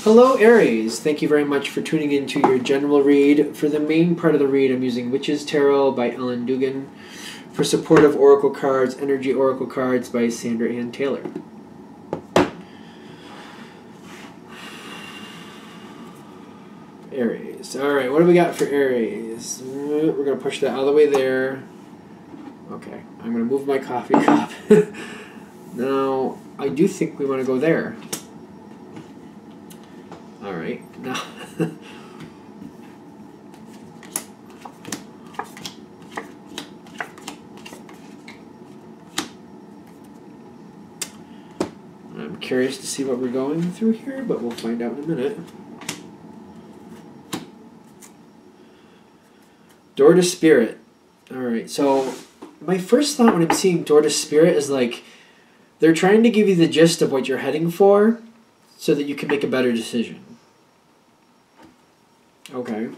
Hello Aries, thank you very much for tuning into your general read. For the main part of the read, I'm using Witch's Tarot by Ellen Dugan. For supportive oracle cards, Energy Oracle cards by Sandra Ann Taylor. Aries. Alright, what do we got for Aries? We're going to push that all the way there. Okay, I'm going to move my coffee cup. Now, I do think we want to go there. Alright, now... I'm curious to see what we're going through here, but we'll find out in a minute. Door to Spirit. Alright, so my first thought when I'm seeing Door to Spirit is like they're trying to give you the gist of what you're heading for so that you can make a better decision. Okay.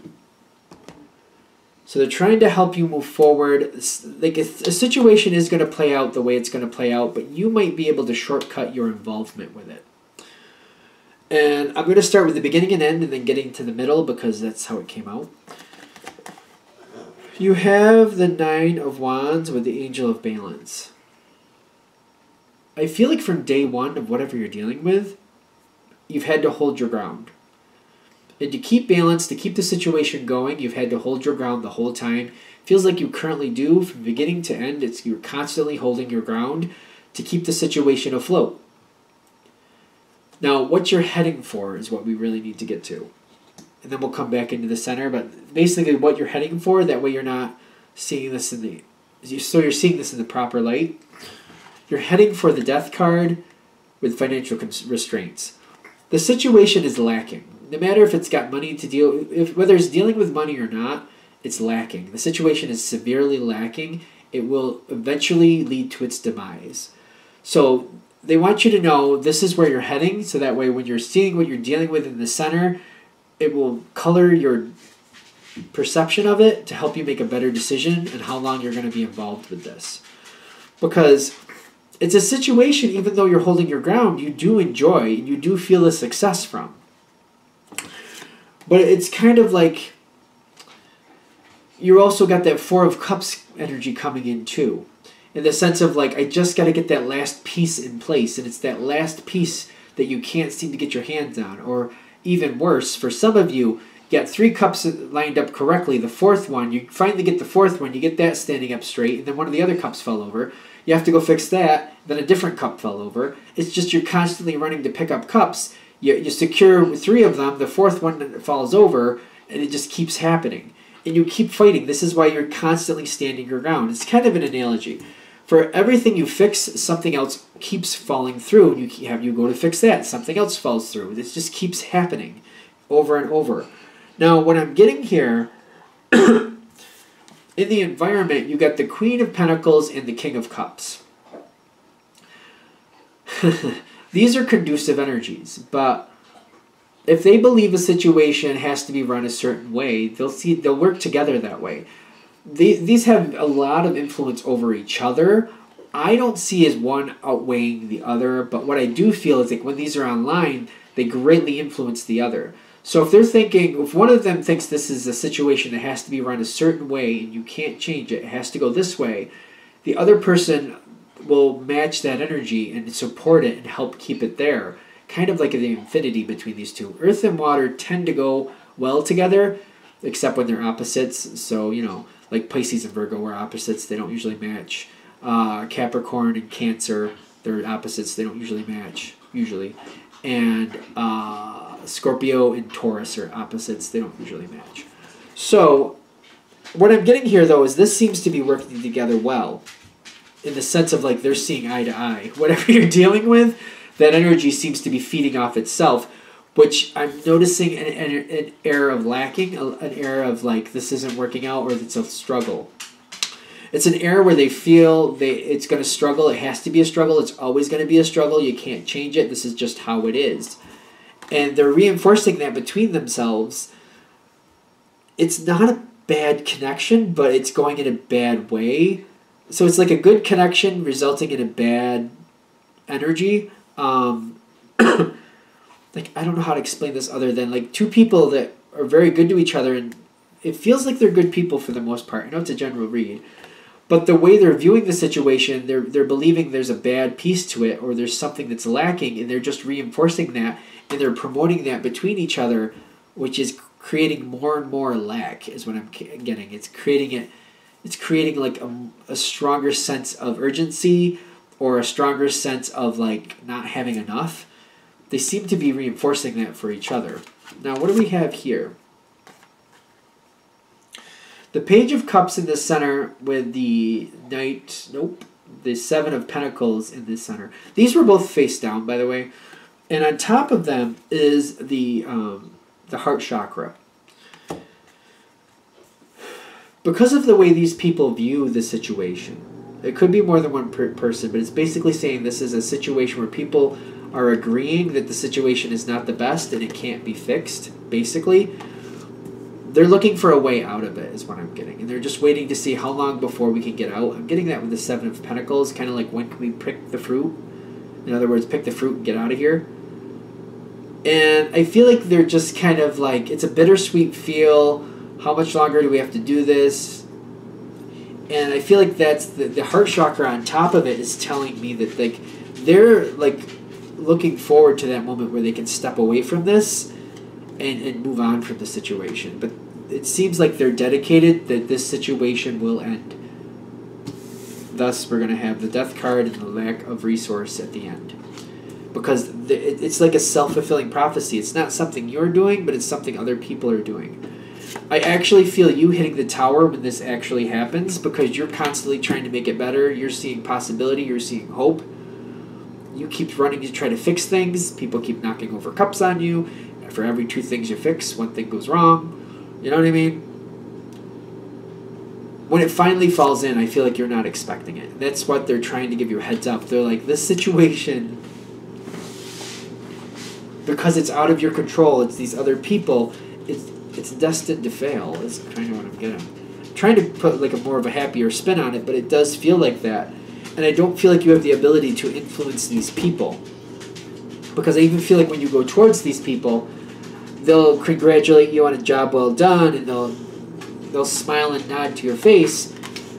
So they're trying to help you move forward. Like a situation is going to play out the way it's going to play out, but you might be able to shortcut your involvement with it. And I'm going to start with the beginning and end and then getting to the middle because that's how it came out. You have the Nine of Wands with the Angel of Balance. I feel like from day one of whatever you're dealing with, you've had to hold your ground. And to keep balance, to keep the situation going, you've had to hold your ground the whole time. Feels like you currently do from beginning to end. You're constantly holding your ground to keep the situation afloat. Now, what you're heading for is what we really need to get to. And then we'll come back into the center. But basically what you're heading for, that way you're not seeing this in the... So you're seeing this in the proper light. You're heading for the Death card with financial restraints. The situation is lacking. No matter if it's got money to deal, whether it's dealing with money or not, it's lacking. The situation is severely lacking. It will eventually lead to its demise. So they want you to know this is where you're heading, so that way when you're seeing what you're dealing with in the center, it will color your perception of it to help you make a better decision and how long you're going to be involved with this. Because it's a situation, even though you're holding your ground, you do enjoy and you do feel a success from. But it's kind of like you also got that Four of Cups energy coming in too. In the sense of like, I just got to get that last piece in place. And it's that last piece that you can't seem to get your hands on. Or even worse, for some of you, you got 3 cups lined up correctly. The fourth one, you finally get the fourth one. You get that standing up straight. And then one of the other cups fell over. You have to go fix that. Then a different cup fell over. It's just you're constantly running to pick up cups. You secure 3 of them, the fourth one falls over, and it just keeps happening. And you keep fighting. This is why you're constantly standing your ground. It's kind of an analogy. For everything you fix, something else keeps falling through. And you go to fix that. Something else falls through. This just keeps happening over and over. Now, what I'm getting here, in the environment, you got the Queen of Pentacles and the King of Cups. These are conducive energies, but if they believe a situation has to be run a certain way, they'll work together that way. These have a lot of influence over each other. I don't see as one outweighing the other, but what I do feel is like when these are online, they greatly influence the other. So if one of them thinks this is a situation that has to be run a certain way and you can't change it, it has to go this way, the other person will match that energy and support it and help keep it there. Kind of like the infinity between these two. Earth and water tend to go well together, except when they're opposites. So, like Pisces and Virgo are opposites. They don't usually match. Capricorn and Cancer, they're opposites. They don't usually match, usually. And Scorpio and Taurus are opposites. They don't usually match. So, what I'm getting here, though, is this seems to be working together well. In the sense of like they're seeing eye to eye. Whatever you're dealing with, that energy seems to be feeding off itself, which I'm noticing an air of lacking, an air of like this isn't working out or it's a struggle. It's an air where they feel it's going to struggle. It has to be a struggle. It's always going to be a struggle. You can't change it. This is just how it is. And they're reinforcing that between themselves. It's not a bad connection, but it's going in a bad way. So it's like a good connection resulting in a bad energy. like, I don't know how to explain this other than like two people that are very good to each other, and it feels like they're good people for the most part. I know it's a general read, but the way they're viewing the situation, they're believing there's a bad piece to it or there's something that's lacking, and they're just reinforcing that, and they're promoting that between each other, which is creating more and more lack is what I'm getting. It's creating like a stronger sense of urgency or a stronger sense of like not having enough. They seem to be reinforcing that for each other. Now, what do we have here? The Page of Cups in the center with the Knight, the Seven of Pentacles in the center. These were both face down, by the way. And on top of them is the heart chakra. Because of the way these people view the situation, it could be more than one person, but it's basically saying this is a situation where people are agreeing that the situation is not the best and it can't be fixed, basically. They're looking for a way out of it is what I'm getting. And they're just waiting to see how long before we can get out. I'm getting that with the Seven of Pentacles, kind of like when can we pick the fruit? In other words, pick the fruit and get out of here. And I feel like they're just kind of like, it's a bittersweet feel. How much longer do we have to do this? And I feel like that's the heart chakra on top of it is telling me that like they're like looking forward to that moment where they can step away from this and move on from the situation. But it seems like they're dedicated that this situation will end. Thus, we're going to have the Death card and the lack of resource at the end. Because it's like a self-fulfilling prophecy. It's not something you're doing, but it's something other people are doing. I actually feel you hitting the tower when this actually happens because you're constantly trying to make it better. You're seeing possibility. You're seeing hope. You keep running to try to fix things. People keep knocking over cups on you. For every two things you fix, one thing goes wrong. You know what I mean? When it finally falls in, I feel like you're not expecting it. That's what they're trying to give you a heads up. They're like, this situation, because it's out of your control, it's these other people, it's destined to fail, is kind of what I'm getting. I'm trying to put like a more of a happier spin on it, but it does feel like that. And I don't feel like you have the ability to influence these people. Because I even feel like when you go towards these people, they'll congratulate you on a job well done, and they'll smile and nod to your face,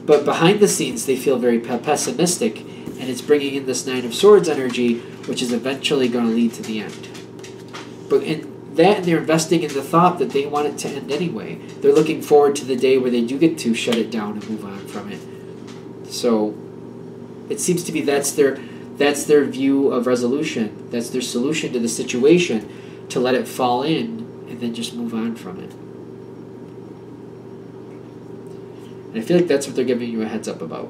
but behind the scenes they feel very pessimistic, and it's bringing in this Nine of Swords energy, which is eventually going to lead to the end. But in that, they're investing in the thought that they want it to end anyway. They're looking forward to the day where they do get to shut it down and move on from it. So it seems to be that's their view of resolution. That's their solution to the situation, to let it fall in and then just move on from it. And I feel like that's what they're giving you a heads up about.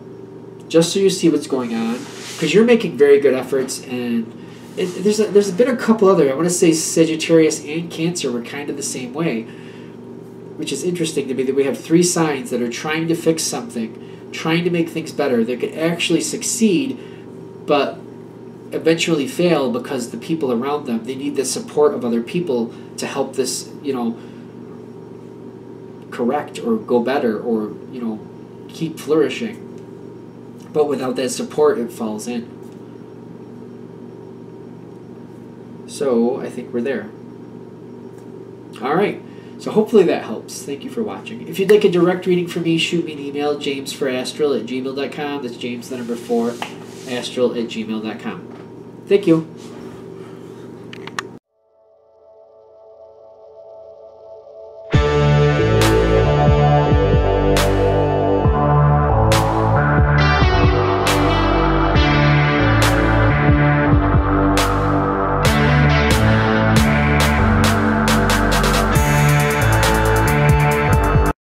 Just so you see what's going on. Because you're making very good efforts, and there's been a couple other, I want to say Sagittarius and Cancer were kind of the same way. Which is interesting to me that we have three signs that are trying to fix something, trying to make things better, that could actually succeed, but eventually fail because the people around them, they need the support of other people to help this, correct or go better or, keep flourishing. But without that support, it falls in. So I think we're there. All right. So hopefully that helps. Thank you for watching. If you'd like a direct reading from me, shoot me an email, jamesforastral@gmail.com. That's James, the number 4, astral@gmail.com. Thank you.